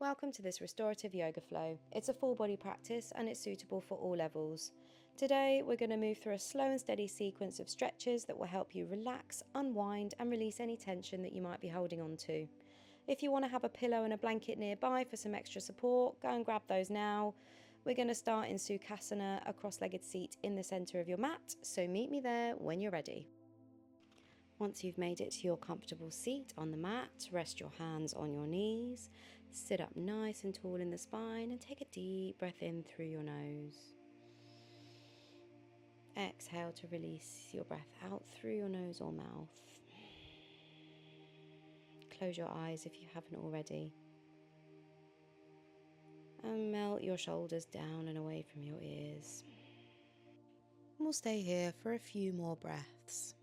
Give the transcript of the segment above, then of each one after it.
welcome to this restorative yoga flow. It's a full body practice and it's suitable for all levels. Today we're going to move through a slow and steady sequence of stretches that will help you relax, unwind and release any tension that you might be holding on to. If you want to have a pillow and a blanket nearby for some extra support, go and grab those now. We're going to start in Sukhasana, a cross-legged seat in the centre of your mat, so meet me there when you're ready. Once you've made it to your comfortable seat on the mat, rest your hands on your knees, sit up nice and tall in the spine and take a deep breath in through your nose. Exhale to release your breath out through your nose or mouth. Close your eyes if you haven't already. And melt your shoulders down and away from your ears. We'll stay here for a few more breaths.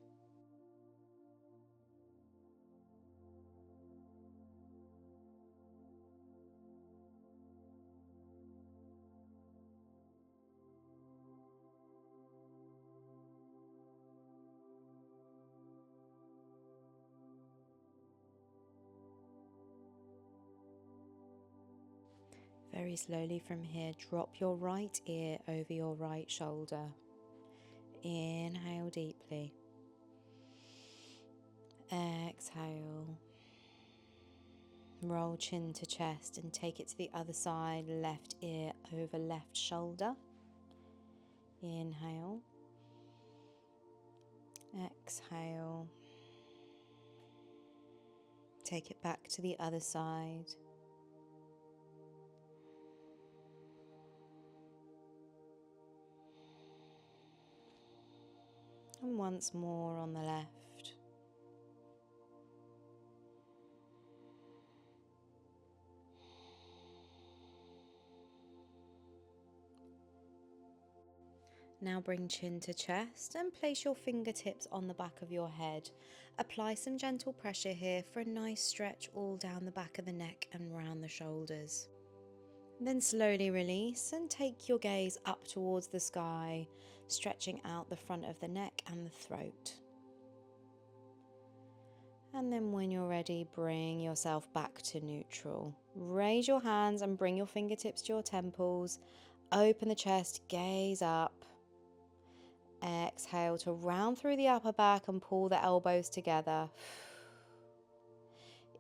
Very slowly from here, drop your right ear over your right shoulder. Inhale deeply. Exhale. Roll chin to chest and take it to the other side, left ear over left shoulder. Inhale. Exhale. Take it back to the other side. And once more on the left. Now bring chin to chest and place your fingertips on the back of your head. Apply some gentle pressure here for a nice stretch all down the back of the neck and round the shoulders. Then slowly release and take your gaze up towards the sky, stretching out the front of the neck and the throat. And then when you're ready, bring yourself back to neutral. Raise your hands and bring your fingertips to your temples. Open the chest, gaze up. Exhale to round through the upper back and pull the elbows together.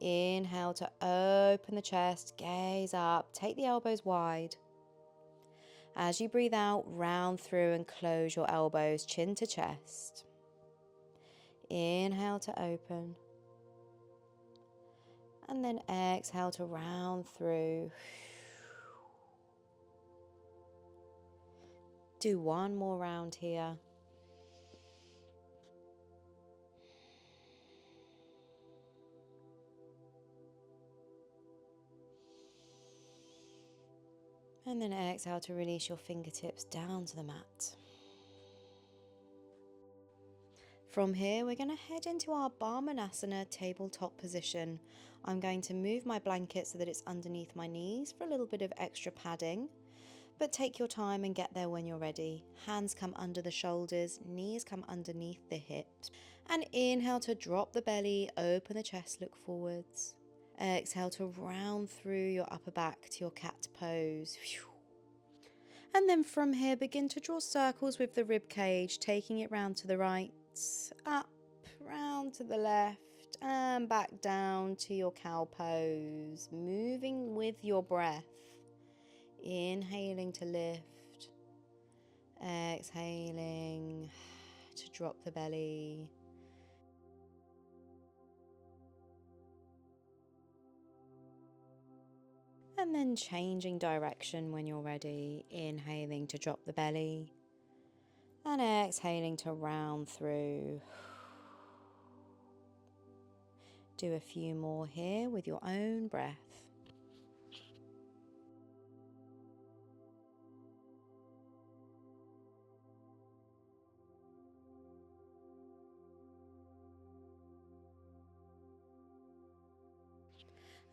Inhale to open the chest, gaze up, take the elbows wide. As you breathe out, round through and close your elbows, chin to chest. Inhale to open. And then exhale to round through. Do one more round here. And then exhale to release your fingertips down to the mat. From here, we're going to head into our Brahmanasana tabletop position. I'm going to move my blanket so that it's underneath my knees for a little bit of extra padding. But take your time and get there when you're ready. Hands come under the shoulders, knees come underneath the hips. And inhale to drop the belly, open the chest, look forwards. Exhale to round through your upper back to your cat pose. And then from here, begin to draw circles with the rib cage, taking it round to the right, up, round to the left, and back down to your cow pose. Moving with your breath. Inhaling to lift, exhaling to drop the belly. And then changing direction when you're ready, inhaling to drop the belly and exhaling to round through. Do a few more here with your own breath.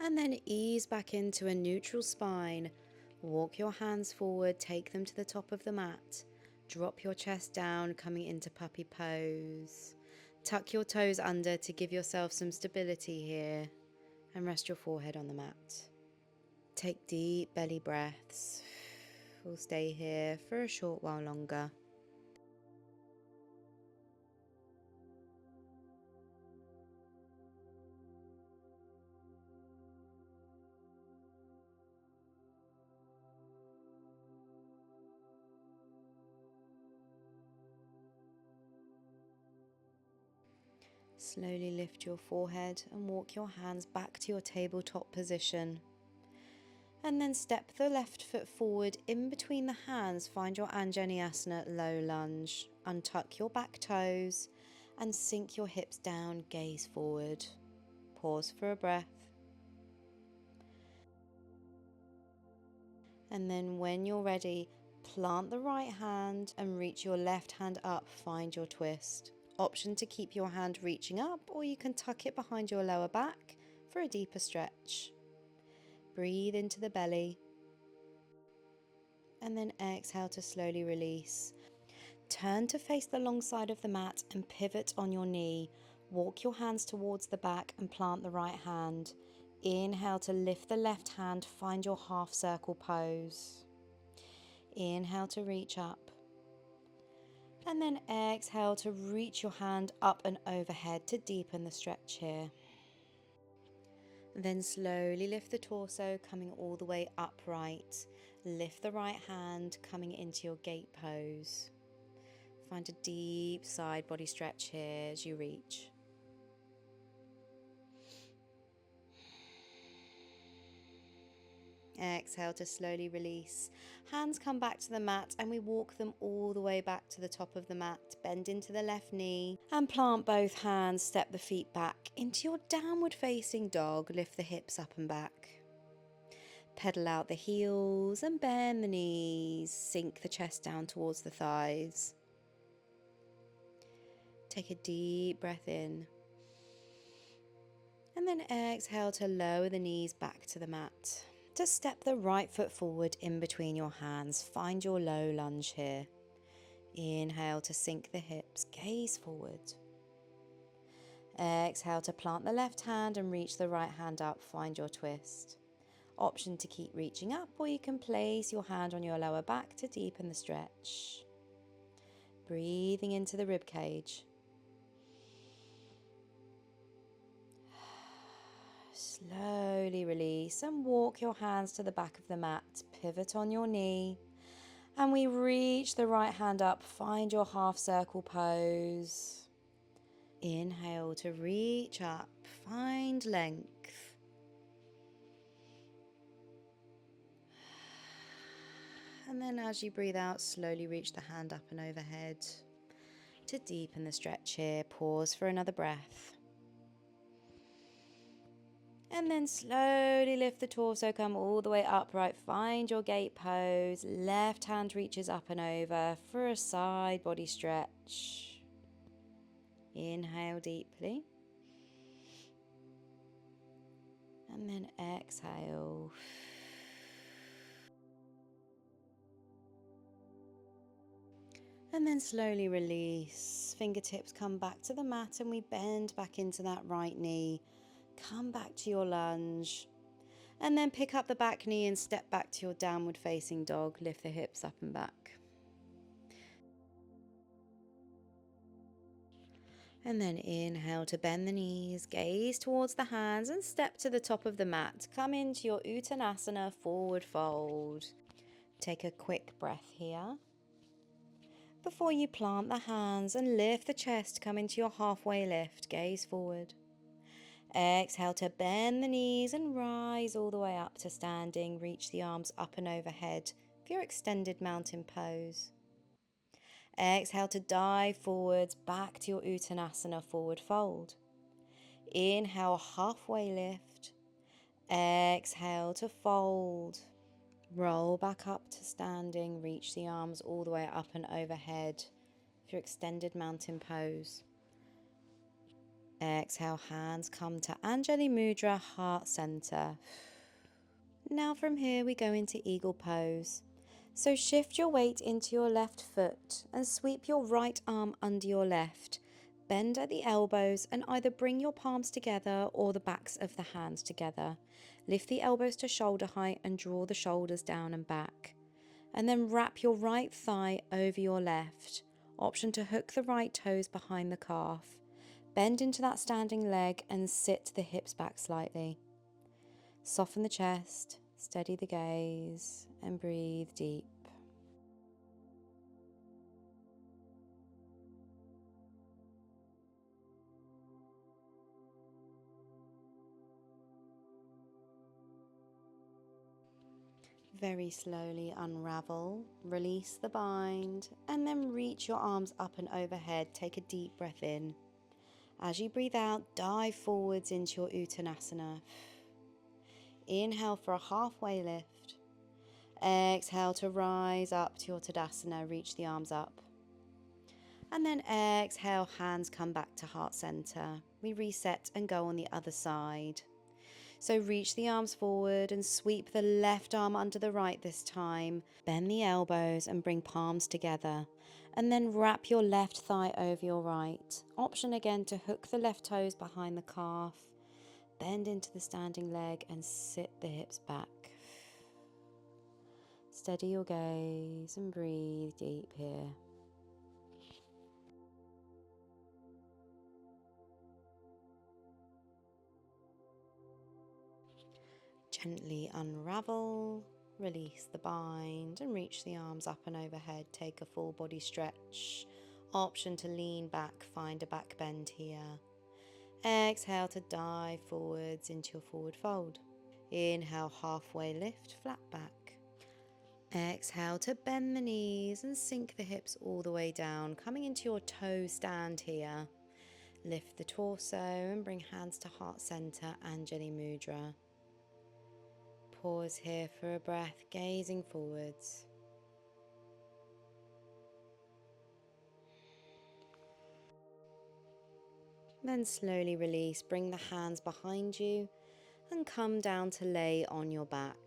And then ease back into a neutral spine. Walk your hands forward, take them to the top of the mat. Drop your chest down, coming into puppy pose. Tuck your toes under to give yourself some stability here. And rest your forehead on the mat. Take deep belly breaths. We'll stay here for a short while longer. Slowly lift your forehead and walk your hands back to your tabletop position. And then step the left foot forward in between the hands. Find your Anjali-asana low lunge. Untuck your back toes and sink your hips down, gaze forward. Pause for a breath. And then when you're ready, plant the right hand and reach your left hand up. Find your twist. Option to keep your hand reaching up, or you can tuck it behind your lower back for a deeper stretch. Breathe into the belly. And then exhale to slowly release. Turn to face the long side of the mat and pivot on your knee. Walk your hands towards the back and plant the right hand. Inhale to lift the left hand, find your half circle pose. Inhale to reach up. And then exhale to reach your hand up and overhead to deepen the stretch here. Then slowly lift the torso, coming all the way upright. Lift the right hand, coming into your gate pose. Find a deep side body stretch here as you reach. Exhale to slowly release. Hands come back to the mat and we walk them all the way back to the top of the mat. Bend into the left knee and plant both hands. Step the feet back into your downward facing dog. Lift the hips up and back. Pedal out the heels and bend the knees. Sink the chest down towards the thighs. Take a deep breath in. And then exhale to lower the knees back to the mat. To step the right foot forward in between your hands. Find your low lunge here. Inhale to sink the hips, gaze forward. Exhale to plant the left hand and reach the right hand up. Find your twist. Option to keep reaching up, or you can place your hand on your lower back to deepen the stretch. Breathing into the rib cage. Slowly release and walk your hands to the back of the mat. Pivot on your knee. And we reach the right hand up. Find your half circle pose. Inhale to reach up. Find length. And then as you breathe out, slowly reach the hand up and overhead. To deepen the stretch here, pause for another breath. And then slowly lift the torso, come all the way upright. Find your gate pose. Left hand reaches up and over for a side body stretch. Inhale deeply. And then exhale. And then slowly release. Fingertips come back to the mat and we bend back into that right knee. Come back to your lunge. And then pick up the back knee and step back to your downward facing dog. Lift the hips up and back. And then inhale to bend the knees, gaze towards the hands and step to the top of the mat. Come into your Uttanasana forward fold. Take a quick breath here. Before you plant the hands and lift the chest, come into your halfway lift, gaze forward. Exhale to bend the knees and rise all the way up to standing. Reach the arms up and overhead for your extended mountain pose. Exhale to dive forwards back to your Uttanasana forward fold. Inhale, halfway lift. Exhale to fold. Roll back up to standing. Reach the arms all the way up and overhead for your extended mountain pose. Exhale, hands come to Anjali Mudra, heart center. Now from here we go into eagle pose. So shift your weight into your left foot and sweep your right arm under your left. Bend at the elbows and either bring your palms together or the backs of the hands together. Lift the elbows to shoulder height and draw the shoulders down and back. And then wrap your right thigh over your left. Option to hook the right toes behind the calf. Bend into that standing leg and sit the hips back slightly. Soften the chest, steady the gaze, and breathe deep. Very slowly unravel, release the bind, and then reach your arms up and overhead. Take a deep breath in. As you breathe out, dive forwards into your Uttanasana. Inhale for a halfway lift. Exhale to rise up to your Tadasana, reach the arms up. And then exhale, hands come back to heart center. We reset and go on the other side. So reach the arms forward and sweep the left arm under the right this time. Bend the elbows and bring palms together. And then wrap your left thigh over your right. Option again to hook the left toes behind the calf. Bend into the standing leg and sit the hips back. Steady your gaze and breathe deep here. Gently unravel, release the bind and reach the arms up and overhead. Take a full body stretch. Option to lean back, find a back bend here. Exhale to dive forwards into your forward fold. Inhale, halfway lift, flat back. Exhale to bend the knees and sink the hips all the way down, coming into your toe stand here. Lift the torso and bring hands to heart center, Anjali Mudra. Pause here for a breath, gazing forwards. Then slowly release, bring the hands behind you and come down to lay on your back.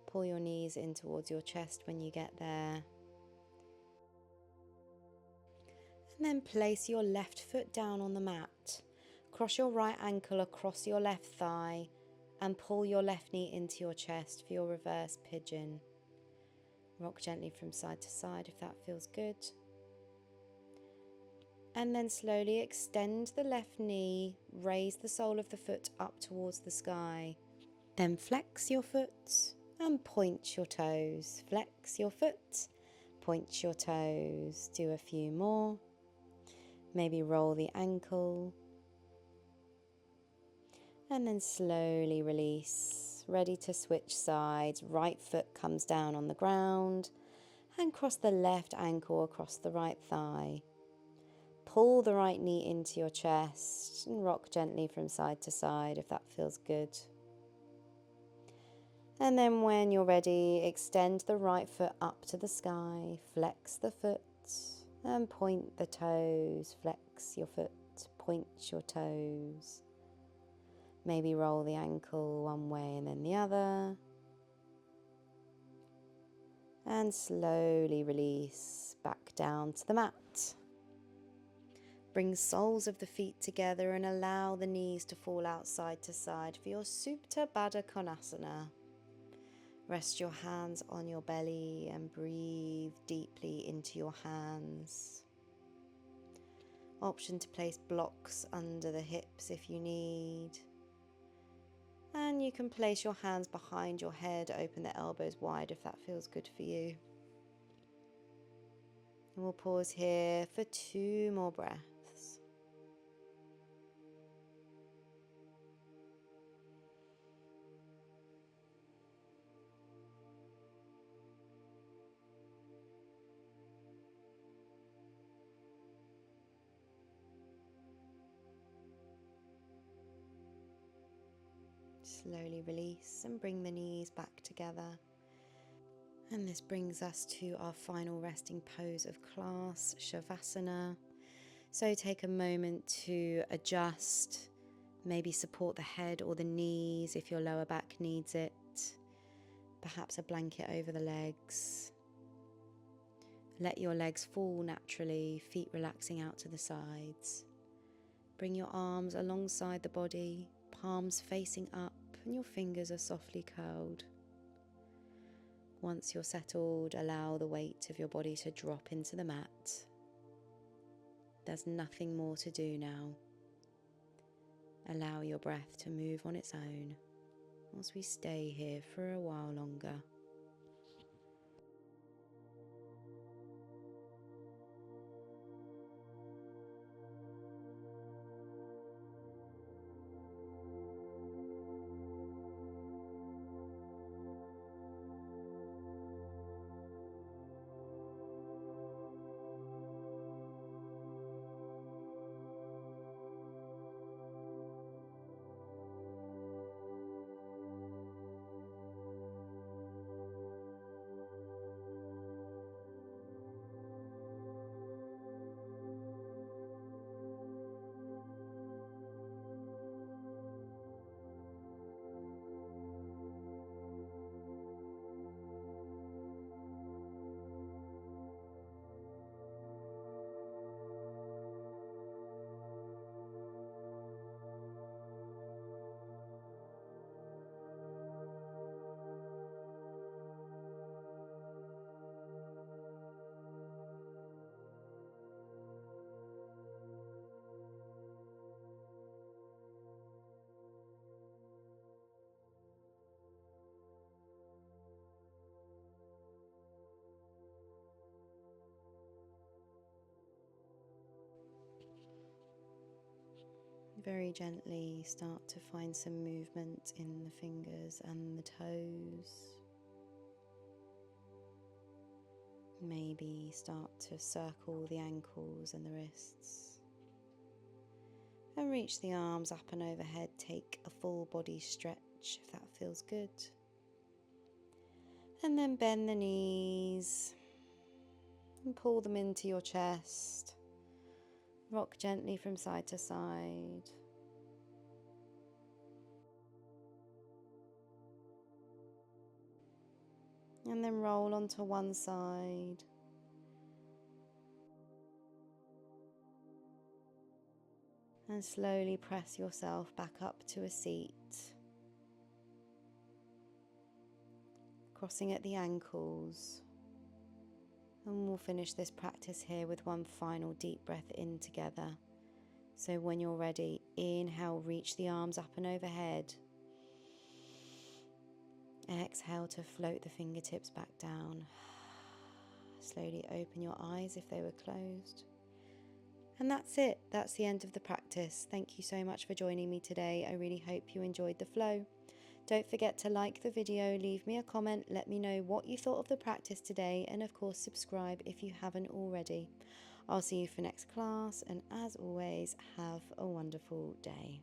Pull your knees in towards your chest when you get there. And then place your left foot down on the mat. Cross your right ankle across your left thigh and pull your left knee into your chest for your reverse pigeon. Rock gently from side to side if that feels good. And then slowly extend the left knee, raise the sole of the foot up towards the sky. Then flex your foot and point your toes. Flex your foot, point your toes. Do a few more. Maybe roll the ankle. And then slowly release. Ready to switch sides. Right foot comes down on the ground and cross the left ankle across the right thigh. Pull the right knee into your chest and rock gently from side to side if that feels good. And then when you're ready, extend the right foot up to the sky, flex the foot and point the toes. Flex your foot, point your toes. Maybe roll the ankle one way and then the other. And slowly release back down to the mat. Bring soles of the feet together and allow the knees to fall out side to side for your Supta Baddha Konasana. Rest your hands on your belly and breathe deeply into your hands. Option to place blocks under the hips if you need. And you can place your hands behind your head, open the elbows wide if that feels good for you. And we'll pause here for 2 more breaths. Slowly release and bring the knees back together. And this brings us to our final resting pose of class, Shavasana. So take a moment to adjust, maybe support the head or the knees if your lower back needs it. Perhaps a blanket over the legs. Let your legs fall naturally, feet relaxing out to the sides. Bring your arms alongside the body, palms facing up, and your fingers are softly curled. Once you're settled, allow the weight of your body to drop into the mat. There's nothing more to do now. Allow your breath to move on its own whilst we stay here for a while longer. Very gently start to find some movement in the fingers and the toes. Maybe start to circle the ankles and the wrists. And reach the arms up and overhead. Take a full body stretch if that feels good. And then bend the knees and pull them into your chest. Rock gently from side to side. And then roll onto one side. And slowly press yourself back up to a seat. Crossing at the ankles. And we'll finish this practice here with one final deep breath in together. So when you're ready, inhale, reach the arms up and overhead. Exhale to float the fingertips back down. Slowly open your eyes if they were closed. And that's it. That's the end of the practice. Thank you so much for joining me today. I really hope you enjoyed the flow. Don't forget to like the video, leave me a comment, let me know what you thought of the practice today, and of course subscribe if you haven't already. I'll see you for next class, and as always, have a wonderful day.